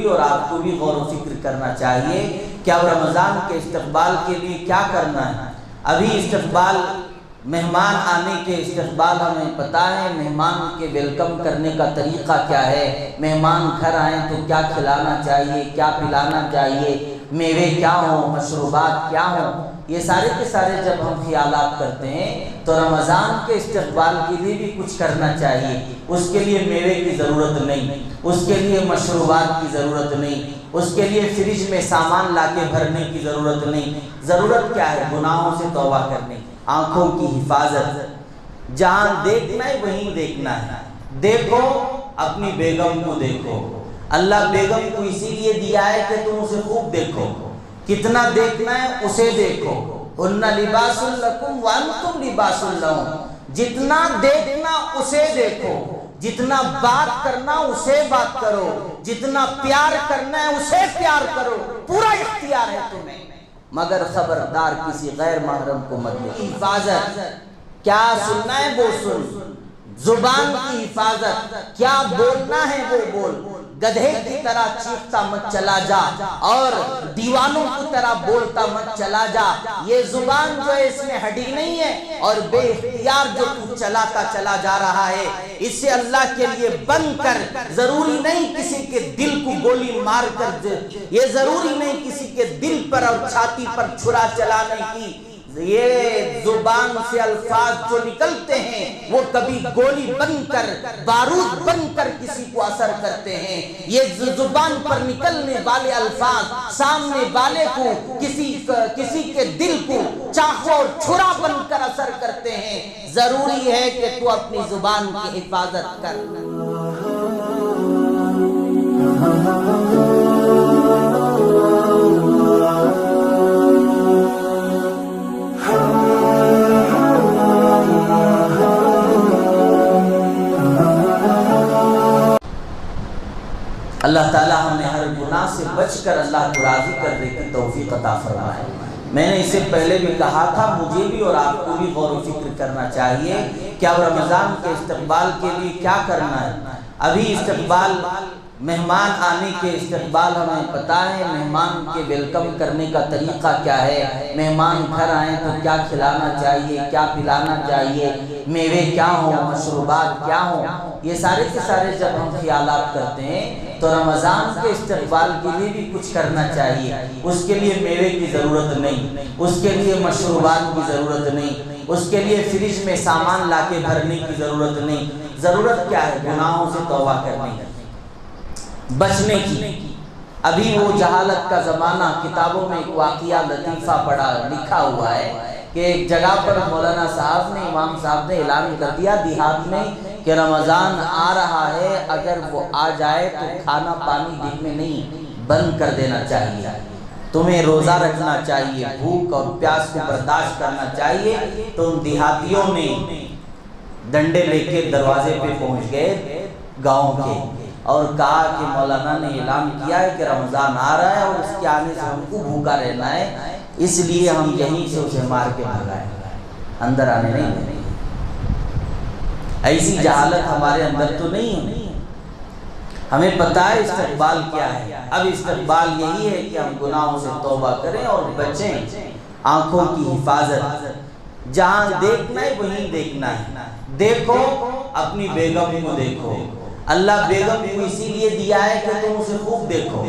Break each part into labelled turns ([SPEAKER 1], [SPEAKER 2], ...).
[SPEAKER 1] بھی اور آپ کو بھی غور و فکر کرنا چاہیے کہ اب رمضان کے استقبال کے لیے کیا کرنا ہے۔ ابھی استقبال، مہمان آنے کے استقبال ہمیں پتہ ہے، مہمان کے ویلکم کرنے کا طریقہ کیا ہے، مہمان گھر آئیں تو کیا کھلانا چاہیے، کیا پلانا چاہیے، میوے کیا ہوں، مشروبات کیا ہوں، یہ سارے کے سارے جب ہم خیالات کرتے ہیں تو رمضان کے استقبال کے لیے بھی کچھ کرنا چاہیے۔ اس کے لیے میوے کی ضرورت نہیں، اس کے لیے مشروبات کی ضرورت نہیں، اس کے لیے فریج میں سامان لا کے بھرنے کی ضرورت نہیں۔ ضرورت کیا ہے؟ گناہوں سے توبہ کرنے، آنکھوں کی حفاظت، جہاں دیکھنا ہے وہیں دیکھنا ہے۔ دیکھو اپنی بیگم کو دیکھو، اللہ بیگم کو اسی لیے دیا ہے کہ تم اسے خوب دیکھو، کتنا دیکھنا ہے اسے دیکھو۔ ہن لباس لکم وانتم لباس لہم، جتنا دیکھنا اسے دیکھو، جتنا بات کرنا اسے بات کرو، جتنا پیار کرنا ہے اسے پیار کرو، پورا اختیار ہے تمہیں، مگر خبردار کسی غیر محرم کو مت دے۔ حفاظت، کیا سننا ہے وہ سن، زبان کی حفاظت، کیا بولنا ہے وہ بول، گدھے کی طرح چیختا مت چلا جا اور دیوانوں کی طرح بولتا مت چلا جا۔ یہ زبان جو ہے اس میں ہڈی نہیں ہے، اور بے اختیار جو تو چلاتا چلا جا رہا ہے اسے اللہ کے لیے بند کر۔ ضروری نہیں کسی کے دل کو گولی مار کر، یہ ضروری نہیں کسی کے دل پر اور چھاتی پر چھرا چلانے کی۔ یہ زبان سے الفاظ جو نکلتے ہیں وہ کبھی گولی بن کر، بارود بن کر کسی کو اثر کرتے ہیں۔ یہ زبان پر نکلنے والے الفاظ سامنے والے کو، کسی کے دل کو چاقو اور چھرا بن کر اثر کرتے ہیں۔ ضروری ہے کہ تو اپنی زبان کی حفاظت کر۔ اللہ تعالیٰ ہمیں ہر گناہ سے بچ کر اللہ کو راضی کرنے کی توفیق عطا فرمائے۔ میں نے اس سے پہلے بھی کہا تھا، مجھے بھی اور آپ کو بھی غور و فکر کرنا چاہیے کہ اب رمضان کے استقبال کے لیے کیا کرنا ہے۔ ابھی استقبال، مہمان آنے کے استقبال ہمیں پتہ ہے، مہمان کے ویلکم کرنے کا طریقہ کیا ہے، مہمان گھر آئیں تو کیا کھلانا چاہیے، کیا پلانا چاہیے، میوے کیا ہوں، مشروبات کیا ہوں، یہ سارے کے سارے جب ہم خیالات کرتے ہیں تو رمضان کے استقبال کے لیے بھی کچھ کرنا چاہیے۔ اس کے لیے میوے کی ضرورت نہیں، اس کے لیے مشروبات کی ضرورت نہیں، اس کے لیے فریج میں سامان لا کے بھرنے کی ضرورت نہیں۔ ضرورت کیا ہے؟ گناہوں سے توبہ کرنے کی، بچنے کی۔ ابھی وہ جہالت کا زمانہ، کتابوں میں ایک واقعہ لطیفہ پڑا لکھا ہوا ہے کہ ایک جگہ پر مولانا صاحب نے، امام صاحب نے اعلان کر دیا دیہات میں کہ رمضان آ رہا ہے، اگر وہ آ جائے تو کھانا پانی دن میں نہیں، بند کر دینا چاہیے، تمہیں روزہ رکھنا چاہیے، بھوک اور پیاس کو برداشت کرنا چاہیے۔ تو ان دیہاتیوں نے ڈنڈے لے کے دروازے پہ پہنچ گئے گاؤں کے، اور کہا کہ مولانا نے اعلان کیا ہے کہ رمضان آ رہا ہے اور اس کے آنے سے ہم کو بھوکا رہنا ہے، اس لیے ہم یہیں سے اسے مار کے بھگائیں، اندر آنے نہیں دیں۔ ایسی جہالت ہمارے اندر تو نہیں ہے، ہمیں پتہ ہے استقبال کیا ہے۔ اب استقبال یہی ہے کہ ہم گناہوں سے توبہ کریں اور بچیں، آنکھوں کی حفاظت، جہاں دیکھنا ہے وہیں دیکھنا ہے۔ دیکھو اپنی بیگم کو دیکھو، اللہ بیگم کو اسی لیے دیا ہے کہ تم اسے خوب دیکھو،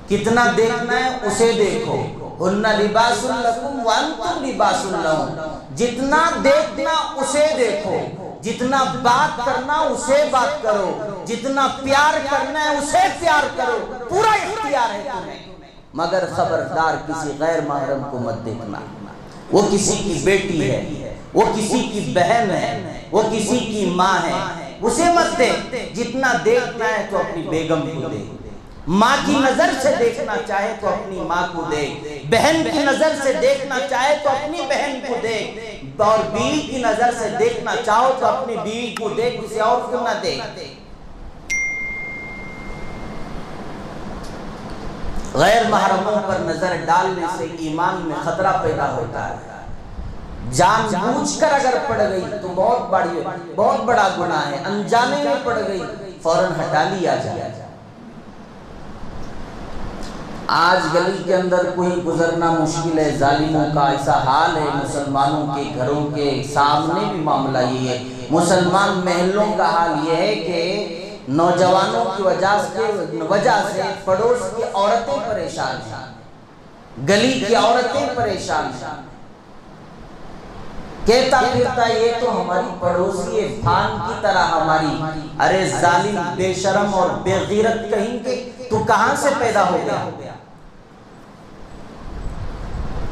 [SPEAKER 1] کتنا دیکھنا ہے اسے دیکھو۔ ہن لباس لکم وانتم لباس لہم، جتنا دیکھنا اسے دیکھو، جتنا بات کرنا اسے بات کرو، جتنا پیار کرنا ہے اسے پیار کرو، پورا اختیار ہے تمہیں، مگر خبردار کسی غیر محرم کو مت دیکھنا۔ وہ کسی کی بیٹی ہے، وہ کسی کی بہن ہے، وہ کسی کی ماں ہے، اسے مت دیکھ۔ جتنا دیکھنا ہے تو اپنی بیگم کو دیکھ، ماں کی نظر سے دیکھنا چاہے تو اپنی ماں کو دیکھ، بہن کی نظر سے دیکھنا چاہے تو اپنی بہن کو دیکھ، اور بیوی کی نظر سے دیکھنا چاہو تو اپنی بیوی کو دیکھ، کسی اور کو نہ دیکھ۔ غیر محرموں پر نظر ڈالنے سے ایمان میں خطرہ پیدا ہوتا ہے، جان بوجھ کر اگر پڑ گئی تو بہت بڑا گناہ ہے، انجانے میں پڑ گئی فوراً ہٹا لیا جائے۔ آج گلی کے اندر کوئی گزرنا مشکل ہے، ظالموں کا ایسا حال ہے، مسلمانوں کے گھروں کے سامنے بھی معاملہ یہ ہے، مسلمان محلوں کا حال یہ ہے کہ نوجوانوں کی وجہ سے پڑوس کی عورتیں پریشان ہیں، گلی کی عورتیں پریشان ہیں، کہتا پھرتا یہ تو ہماری پڑوسی ہے، بھان کی طرح ہماری، ارے ظالم بے شرم اور بے غیرت کہیں گے، تو کہاں سے پیدا ہو گیا؟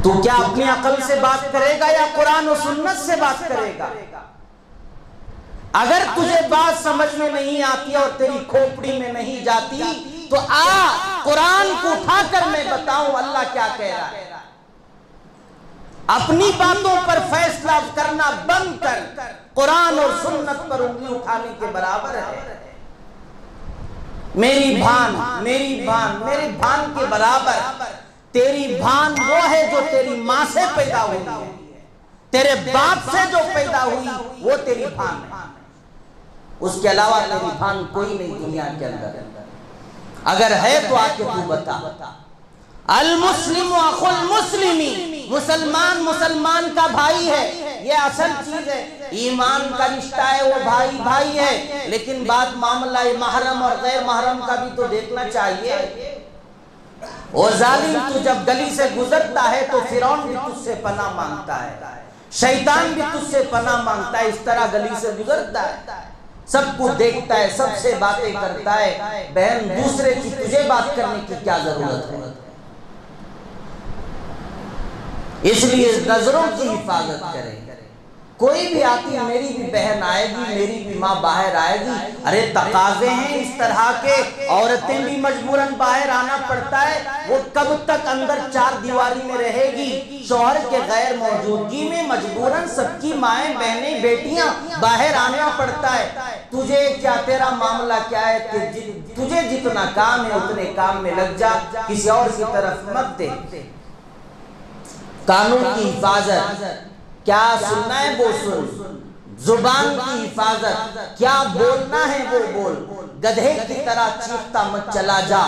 [SPEAKER 1] تو کیا اپنی عقل سے بات کرے گا یا قرآن و سنت سے بات کرے گا؟ اگر تجھے بات سمجھ میں نہیں آتی اور تیری کھوپڑی میں نہیں جاتی تو قرآن کو اٹھا کر میں بتاؤں اللہ کیا کہہ رہا ہے۔ اپنی باتوں پر فیصلہ کرنا بند کر، قرآن اور سنت پر انگلی اٹھانے کے برابر ہے۔ میری بھان کے برابر تیری بھان وہ ہے جو تیری ماں سے پیدا ہوئی ہے، تیرے باپ سے جو پیدا ہوئی وہ تیری بھان ہے، اس کے علاوہ تیری بھان کوئی نہیں دنیا کے اندر۔ اگر ہے تو آ کے تو بتا۔ المسلم اخو المسلمی، مسلمان کا بھائی ہے، یہ اصل چیز ہے، ایمان کا رشتہ ہے، وہ بھائی ہے، لیکن بات معاملہ محرم اور غیر محرم کا بھی تو دیکھنا چاہیے۔ وہ ظالم تو جب گلی سے گزرتا ہے تو فرعون بھی تجھ سے پناہ مانگتا ہے، شیطان بھی تجھ سے پناہ مانگتا ہے، اس طرح گلی سے گزرتا ہے، سب کو دیکھتا ہے، سب سے باتیں کرتا ہے، بہن دوسرے کی تجھے بات کرنے کی کیا ضرورت ہے؟ اس لیے نظروں کی حفاظت کریں۔ کوئی بھی آتی، میری بھی بہن آئے گی، میری بھی ماں باہر آئے گی، ارے تقاضے ہیں اس طرح کے، عورتیں بھی مجبوراً باہر آنا پڑتا ہے، وہ کب تک اندر چار دیواری میں رہے گی؟ شوہر کے غیر موجودگی میں مجبوراً سب کی مائیں بہنیں بیٹیاں باہر آنا پڑتا ہے۔ تجھے کیا، تیرا معاملہ کیا ہے؟ تجھے جتنا کام ہے اتنے کام میں لگ جا، کسی اور کی طرف مت دیکھ۔ قانون کی حفاظت، کیا سننا ہے وہ سن، زبان کی حفاظت، کیا بولنا ہے وہ بول، گدھے کی طرح چیختا مت چلا جا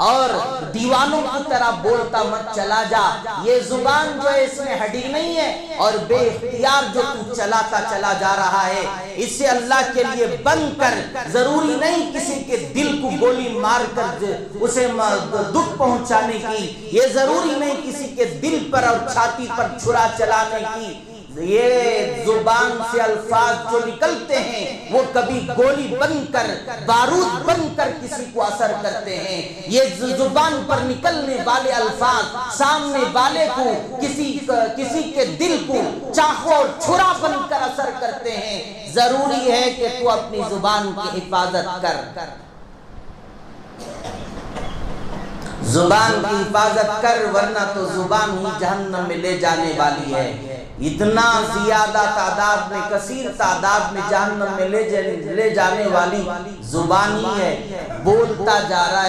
[SPEAKER 1] اور دیوانوں کی طرح بولتا مت چلا جا۔ یہ زبان جو ہے اس میں ہڈی نہیں ہے، اور بے اختیار جو تو چلاتا چلا جا رہا ہے، اسے اللہ کے لیے بند کر۔ ضروری نہیں کسی کے دل کو گولی مار کر اسے دکھ پہنچانے کی، یہ ضروری نہیں کسی کے دل پر اور چھاتی پر چھرا چلانے کی۔ یہ زبان سے الفاظ جو نکلتے ہیں وہ کبھی گولی بن کر، بارود بن کر کسی کو اثر کرتے ہیں۔ یہ زبان پر نکلنے والے الفاظ سامنے والے کو، کسی کے دل کو چاقو اور چھرا بن کر اثر کرتے ہیں۔ ضروری ہے کہ تو اپنی زبان کی حفاظت کر، زبان کی حفاظت کر، ورنہ تو زبان ہی جہنم میں لے جانے والی ہے۔ اتنا زیادہ تعداد میں، کثیر تعداد میں جہنم میں لے جانے والی زبان ہی ہے۔ بولتا جا رہا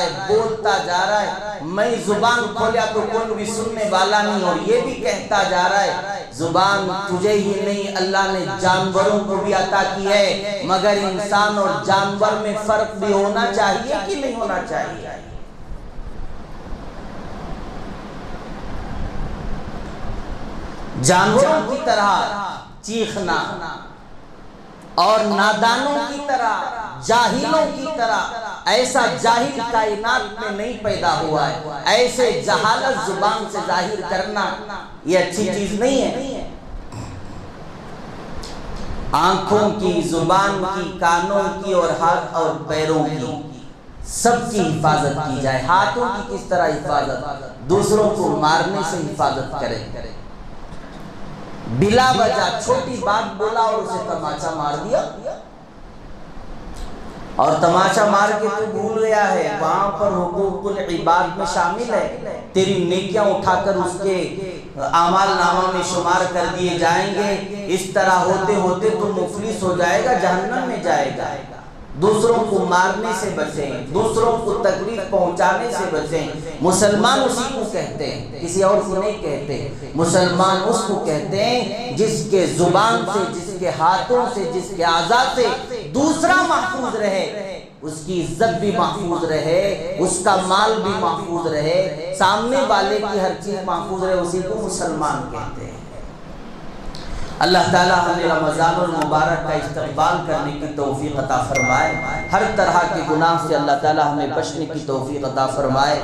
[SPEAKER 1] ہے، میں زبان کھولیا تو کوئی بھی سننے والا نہیں، اور یہ بھی کہتا جا رہا ہے زبان تجھے ہی نہیں اللہ نے جانوروں کو بھی عطا کی ہے، مگر انسان اور جانور میں فرق بھی ہونا چاہیے کہ نہیں ہونا چاہیے؟ جانوروں کی طرح چیخنا اور نادانوں کی طرح، جاہلوں کی طرح، ایسا جاہل کائنات میں نہیں پیدا ہوا ہے۔ ایسے جہالت زبان سے ظاہر کرنا یہ اچھی چیز نہیں ہے۔ آنکھوں کی، زبان کی، کانوں کی اور ہاتھ اور پیروں کی، سب کی حفاظت کی جائے۔ ہاتھوں کی کس طرح حفاظت؟ دوسروں کو مارنے سے حفاظت کرے۔ بلا وجہ چھوٹی بات بولا اور اسے تماچا مار دیا، اور تماچا مار کے تو بھول گیا ہے وہاں پر حقوق العباد میں شامل ہے۔ تیری نیکیاں اٹھا کر اس کے اعمال نامہ میں شمار کر دیے جائیں گے۔ اس طرح ہوتے ہوتے تو مفلس ہو جائے گا، جہنم میں جائے گا۔ دوسروں کو مارنے سے بچیں، دوسروں کو تکلیف پہنچانے سے بچیں۔ مسلمان اسی کو کہتے ہیں، کسی اور کو نہیں کہتے۔ مسلمان اس کو کہتے ہیں جس کے زبان سے، جس کے ہاتھوں سے، جس کے اعضاء سے دوسرا محفوظ رہے۔ اس کی عزت بھی محفوظ رہے، اس کا مال بھی محفوظ رہے، سامنے والے کی ہر چیز محفوظ رہے، اسی کو مسلمان کہتے ہیں۔ اللہ تعالیٰ ہمیں رمضان المبارک کا استقبال کرنے کی توفیق عطا فرمائے، ہر طرح کے گناہ سے اللہ تعالیٰ ہمیں بچنے کی توفیق عطا فرمائے۔